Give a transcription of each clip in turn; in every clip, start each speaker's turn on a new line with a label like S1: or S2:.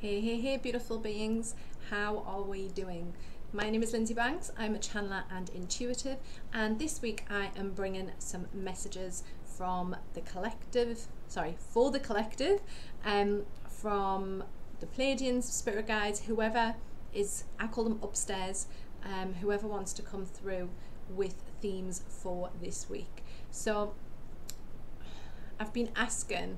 S1: Hey, beautiful beings. How are we doing? My name is Lindsay Banks. I'm a channeler and intuitive, and this week I am bringing some messages from the collective, for the collective, from the Pleiadians, spirit guides, whoever is, I call them upstairs, whoever wants to come through with themes for this week. So I've been asking,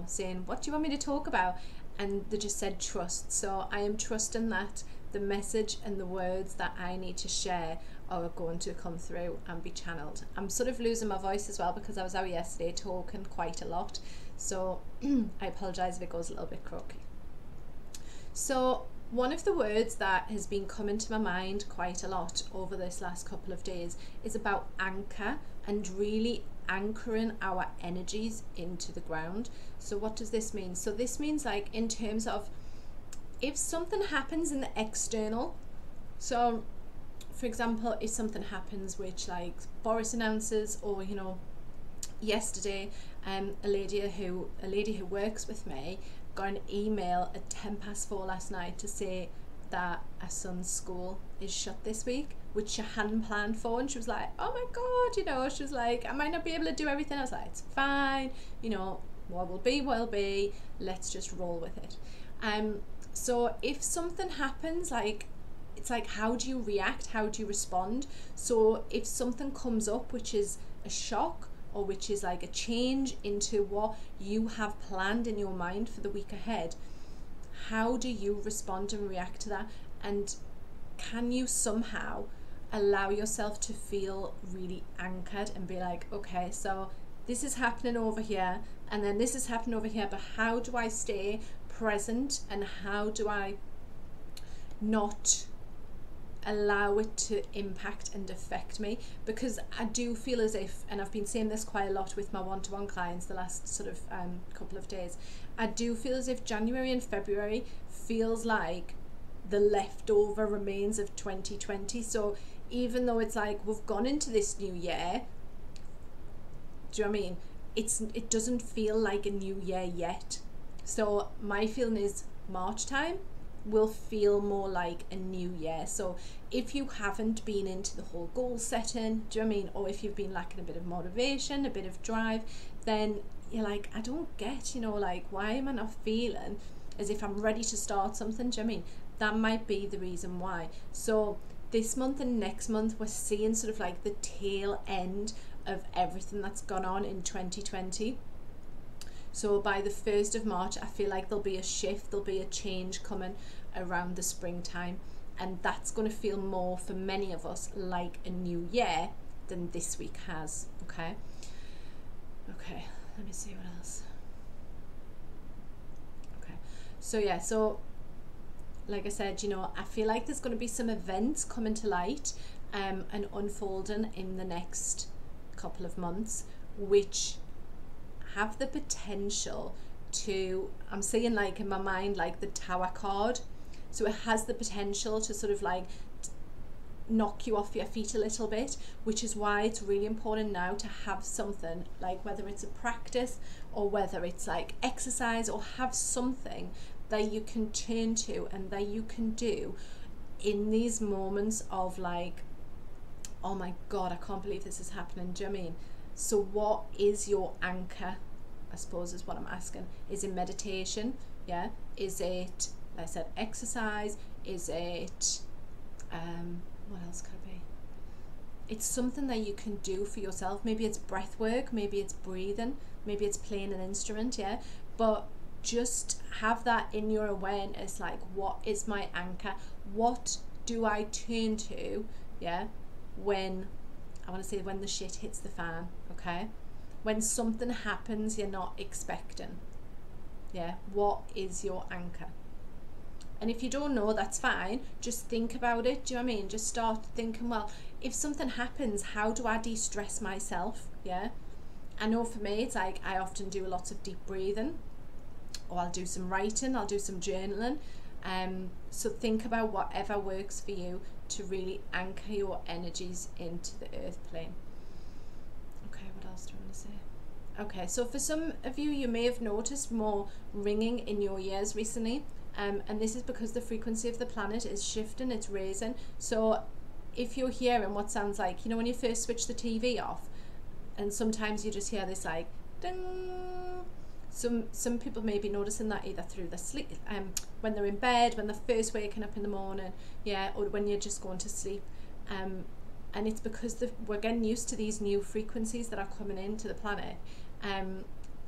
S1: saying, what do you want me to talk about? And they just said trust. So I am trusting that the message and the words that I need to share are going to come through and be channeled. I'm sort of losing my voice as well because I was out yesterday talking quite a lot. So I apologise if it goes a little bit croaky. So one of the words that has been coming to my mind quite a lot over this last couple of days is about anchor, and really anchoring our energies into the ground. So what does this mean? So this means, like, in terms of if something happens in the external, so for example, if something happens which, like, Boris announces, or yesterday a lady who works with me got an email at 4:10 last night to say that her son's school is shut this week, which she hadn't planned for, and she was like, oh my god, she was like, I might not be able to do everything. I was like, it's fine, what will be, let's just roll with it. So if something happens, it's like, how do you react, how do you respond? So if something comes up which is a shock, or which is like a change into what you have planned in your mind for the week ahead, how do you respond and react to that? And can you somehow allow yourself to feel really anchored and be like, okay, so this is happening over here, and then this is happening over here, but how do I stay present, and how do I not allow it to impact and affect me? Because I do feel as if, and I've been saying this quite a lot with my one-to-one clients the last sort of couple of days, I do feel as if January and February feels like the leftover remains of 2020. So even though it's like we've gone into this new year, do you know what I mean? It doesn't feel like a new year yet. So my feeling is March time will feel more like a new year. So if you haven't been into the whole goal setting, do you know what I mean, or if you've been lacking a bit of motivation, a bit of drive, then you're like, I don't get, why am I not feeling as if I'm ready to start something? Do you know what I mean? That might be the reason why. So this month and next month, we're seeing sort of like the tail end of everything that's gone on in 2020. So by the 1st of March, I feel like there'll be a shift, there'll be a change coming around the springtime. And that's going to feel more for many of us like a new year than this week has. Okay, let me see what else. Okay, so yeah, so like I said, I feel like there's going to be some events coming to light and unfolding in the next couple of months, which have the potential to, I'm seeing, like, in my mind, like the Tower card. So it has the potential to sort of like knock you off your feet a little bit, which is why it's really important now to have something, like, whether it's a practice or whether it's like exercise, or have something that you can turn to and that you can do in these moments of like, oh my god, I can't believe this is happening. Do you know what I mean? So what is your anchor, I suppose, is what I'm asking. Is it meditation? Yeah. Is it, like I said, exercise? Is it what else could it be? It's something that you can do for yourself. Maybe it's breath work, maybe it's breathing, maybe it's playing an instrument, yeah. But just have that in your awareness, like, what is my anchor? What do I turn to, yeah, when when the shit hits the fan, okay? When something happens you're not expecting, yeah, what is your anchor? And if you don't know, that's fine. Just think about it. Do you know what I mean? Just start thinking, well, if something happens, how do I de-stress myself? Yeah. I know for me, it's like I often do lots of deep breathing, or I'll do some writing, I'll do some journaling. So think about whatever works for you to really anchor your energies into the earth plane. Okay, what else do I want to say? Okay, so for some of you, you may have noticed more ringing in your ears recently, and this is because the frequency of the planet is shifting, it's raising. So if you're hearing what sounds like, you know, when you first switch the TV off, and sometimes you just hear this like ding. Some people may be noticing that either through the sleep, when they're in bed, when they're first waking up in the morning, yeah, or when you're just going to sleep, and it's because we're getting used to these new frequencies that are coming into the planet.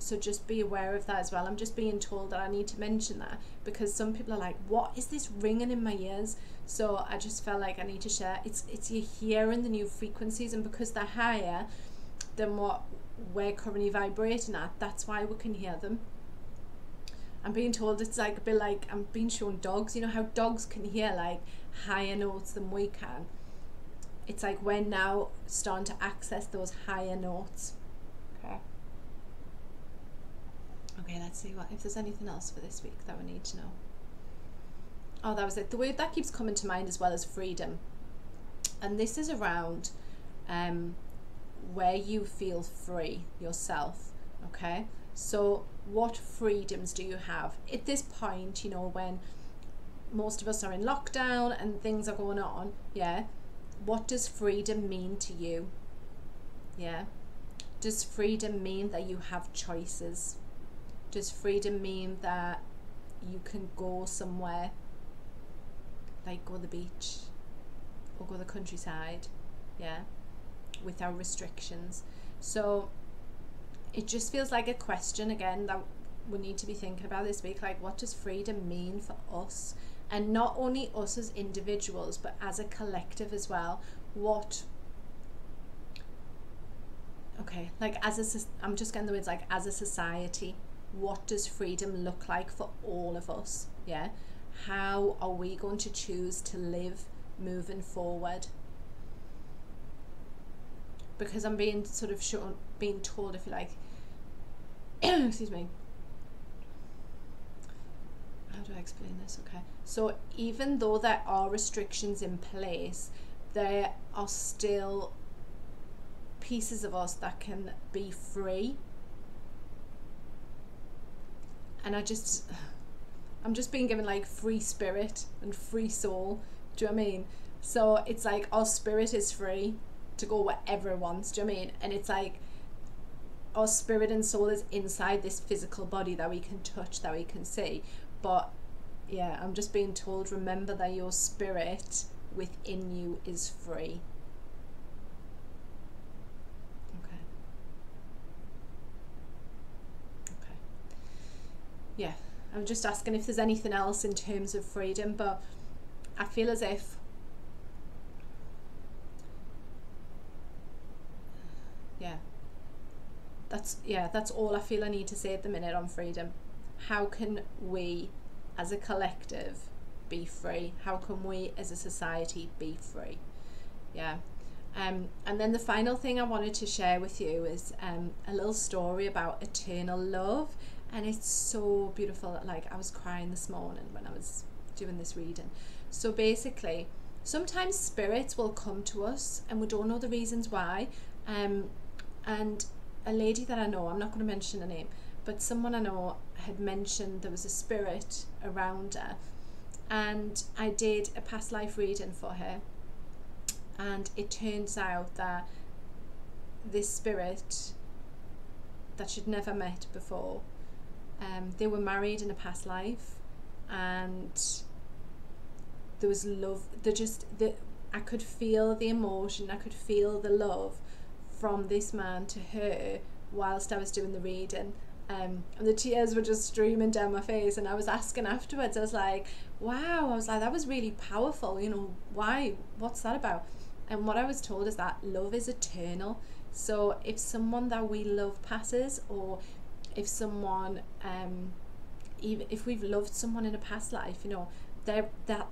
S1: So just be aware of that as well. I'm just being told that I need to mention that because some people are like, what is this ringing in my ears? So I just felt like I need to share. It's you're hearing the new frequencies, and because they're higher than what we're currently vibrating at, that's why we can hear them. I'm being told it's like a bit like I'm being shown dogs. You know how dogs can hear like higher notes than we can? It's like we're now starting to access those higher notes. Okay, let's see if there's anything else for this week that we need to know. Oh, that was it. The word that keeps coming to mind as well as freedom. And this is around where you feel free yourself, okay? So what freedoms do you have? At this point, you know, when most of us are in lockdown and things are going on, yeah, what does freedom mean to you? Yeah. Does freedom mean that you have choices? Does freedom mean that you can go somewhere, like go to the beach or go to the countryside, yeah, without restrictions? So it just feels like a question again that we need to be thinking about this week, like what does freedom mean for us? And not only us as individuals, but as a collective as well. Okay, like I'm just getting the words like as a society, what does freedom look like for all of us? Yeah, how are we going to choose to live moving forward? Because I'm being sort of being told, if you like, excuse me, how do I explain this? Okay, so even though there are restrictions in place, there are still pieces of us that can be free. And I'm just being given like free spirit and free soul. Do you know what I mean? So it's like our spirit is free to go wherever it wants. Do you know what I mean? And it's like our spirit and soul is inside this physical body that we can touch, that we can see. But yeah, I'm just being told, remember that your spirit within you is free. Yeah, I'm just asking if there's anything else in terms of freedom, but I feel as if that's all I feel I need to say at the minute on freedom. How can we as a collective be free? How can we as a society be free? Yeah. And then the final thing I wanted to share with you is a little story about eternal love. And it's so beautiful. Like I was crying this morning when I was doing this reading. So basically, sometimes spirits will come to us and we don't know the reasons why. And a lady that I know, I'm not going to mention her name, but someone I know had mentioned there was a spirit around her. And I did a past life reading for her. And it turns out that this spirit that she'd never met before, they were married in a past life, and there was love. I could feel the emotion, I could feel the love from this man to her whilst I was doing the reading, and the tears were just streaming down my face. And I was asking afterwards, I was like, wow, I was like, that was really powerful, you know, why, what's that about? And what I was told is that love is eternal. So if someone that we love passes, or if someone, even if we've loved someone in a past life, you know, that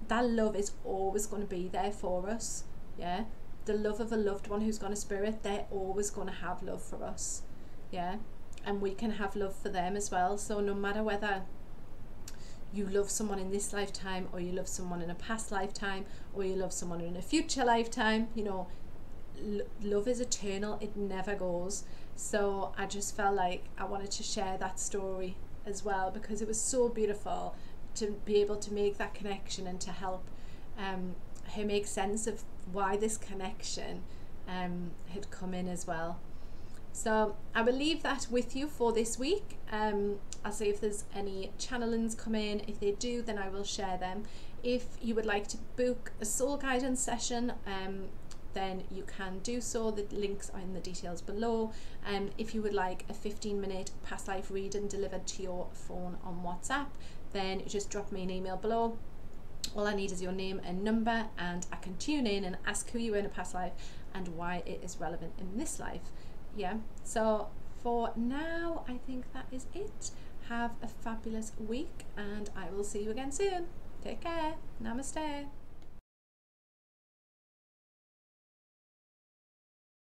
S1: love is always going to be there for us. Yeah, the love of a loved one who's gone to spirit, they're always going to have love for us. Yeah, and we can have love for them as well. So no matter whether you love someone in this lifetime, or you love someone in a past lifetime, or you love someone in a future lifetime, you know, love is eternal. It never goes. So I just felt like I wanted to share that story as well, because it was so beautiful to be able to make that connection and to help her make sense of why this connection had come in as well. So I will leave that with you for this week. I'll see if there's any channelings come in. If they do, then I will share them. If you would like to book a soul guidance session, then you can do so. The links are in the details below. If you would like a 15-minute past life reading delivered to your phone on WhatsApp, then you just drop me an email below. All I need is your name and number, and I can tune in and ask who you were in a past life and why it is relevant in this life. Yeah, so for now, I think that is it. Have a fabulous week, and I will see you again soon. Take care. Namaste.